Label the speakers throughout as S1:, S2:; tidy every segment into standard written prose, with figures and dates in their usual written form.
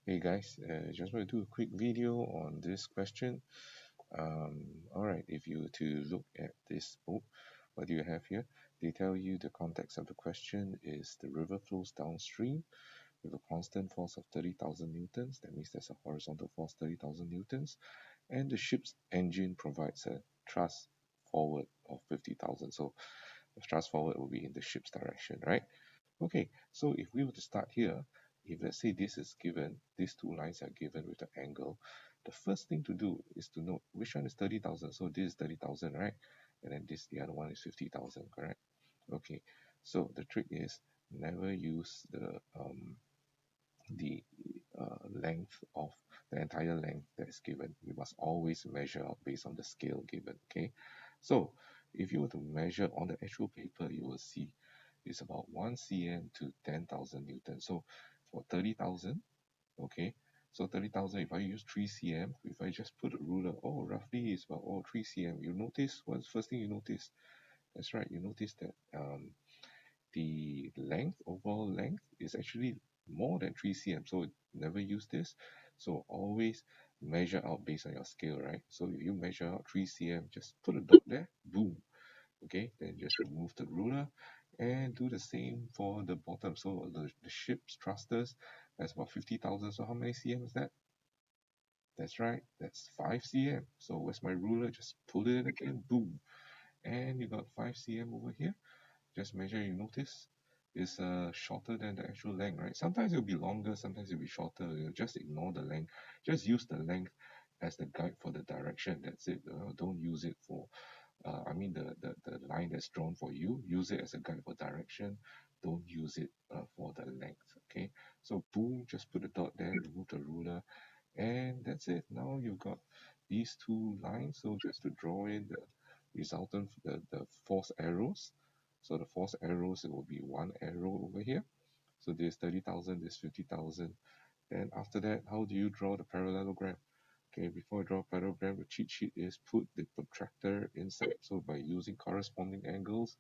S1: Hey guys, just want to do a quick video on this question. Alright, if you were to look at this book, what do you have here? They tell you the context of the question is the river flows downstream with a constant force of 30,000 newtons. That means there's a horizontal force 30,000 newtons. And the ship's engine provides a thrust forward of 50,000. So the thrust forward will be in the ship's direction, right? Okay, so if we were to start here, if let's say this is given, these two lines are given with the angle, the first thing to do is to note which one is 30,000. So this is 30,000, right? And then the other one is 50,000, correct? Okay, so the trick is never use the length of the entire length that is given. You must always measure out based on the scale given, okay? So if you were to measure on the actual paper, you will see it's about 1 cm to 10,000 newtons. So for 30,000, okay, so 30,000, if I use 3 cm, if I just put a ruler, oh, roughly it's about 3 cm. You notice, what's the first thing you notice? That's right, you notice that the length, overall length, is actually more than 3 cm. So never use this. So always measure out based on your scale, right? So if you measure out 3 cm, just put a dot there, boom. Okay, then just remove the ruler and do the same for the bottom. So the ship's thrusters, that's about 50,000. So how many cm is that? That's right, that's 5 cm. So where's my ruler? Just pull it in again, boom. And you got 5 cm over here. Just measure, you notice is shorter than the actual length, right? Sometimes it'll be longer, sometimes it'll be shorter. You just ignore the length. Just use the length as the guide for the direction. That's it. Don't use it for I mean the line that's drawn for you. Use it as a guide for direction. Don't use it for the length. Okay. So boom, just put a dot there, remove the ruler, and that's it. Now you've got these two lines. So just to draw in the resultant, the force arrows. So the force arrows, it will be one arrow over here. So this 30,000, this 50,000. Then after that, how do you draw the parallelogram? Okay, before I draw a parallelogram, the cheat sheet is put the protractor inside. So by using corresponding angles,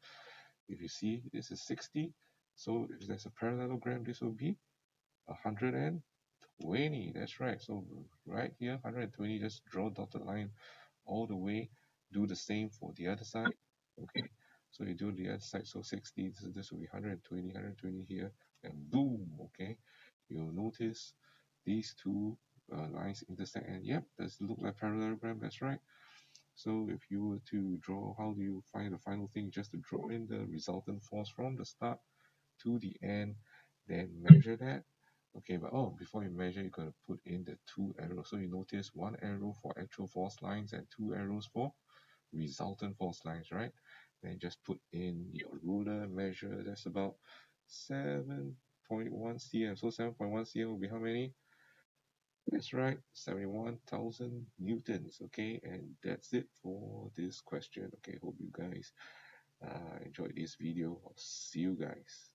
S1: if you see this is 60, so if there's a parallelogram, this will be 120. That's right. So right here, 120, just draw dotted line all the way. Do the same for the other side. Okay, so you do the other side, so 60, this will be 120, 120 here, and boom, okay. You'll notice these two lines intersect, and yep, does look like parallelogram, that's right. So if you were to draw, how do you find the final thing? Just to draw in the resultant force from the start to the end, then measure that. Okay, but oh, before you measure, you gotta put in the two arrows. So you notice one arrow for actual force lines and two arrows for resultant force lines, right? Then just put in your ruler, measure. That's about 7.1 cm. So 7.1 cm will be how many? That's right, 71,000 newtons. Okay, and that's it for this question. Okay, hope you guys enjoyed this video. I'll see you guys.